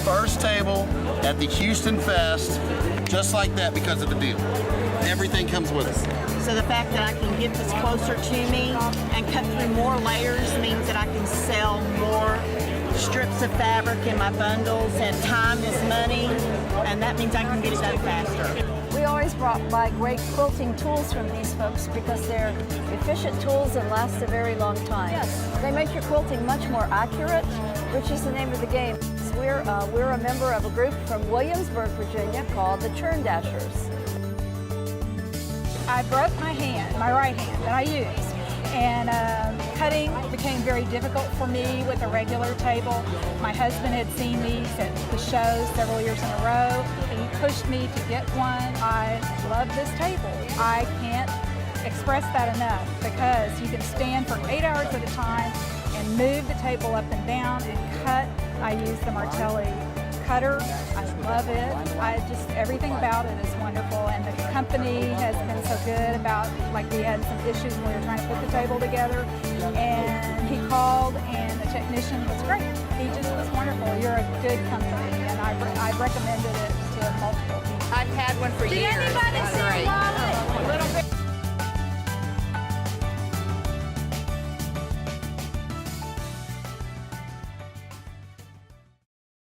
first table at the Houston Fest, just like that, because of the deal. Everything comes with it. So the fact that I can get this closer to me and cut through more layers means that I can sell more strips of fabric in my bundles, and time is money, and that means I can get it done faster. We always buy great quilting tools from these folks because they're efficient tools and last a very long time. Yes. They make your quilting much more accurate, which is the name of the game. We're a member of a group from Williamsburg, Virginia called the Churn Dashers. I broke my hand, my right hand that I used, and cutting became very difficult for me with a regular table. My husband had seen these at the show several years in a row, and he pushed me to get one. I love this table. I can't express that enough because you can stand for 8 hours at a time and move the table up and down and cut. I use the Martelli cutter. I love it. Everything about it is wonderful, and the company has been so good about, like, we had some issues when we were trying to put the table together, and he called and the technician was great. He just was wonderful. You're a good company, and I recommended it to multiple people. I've had one for years. Did anybody see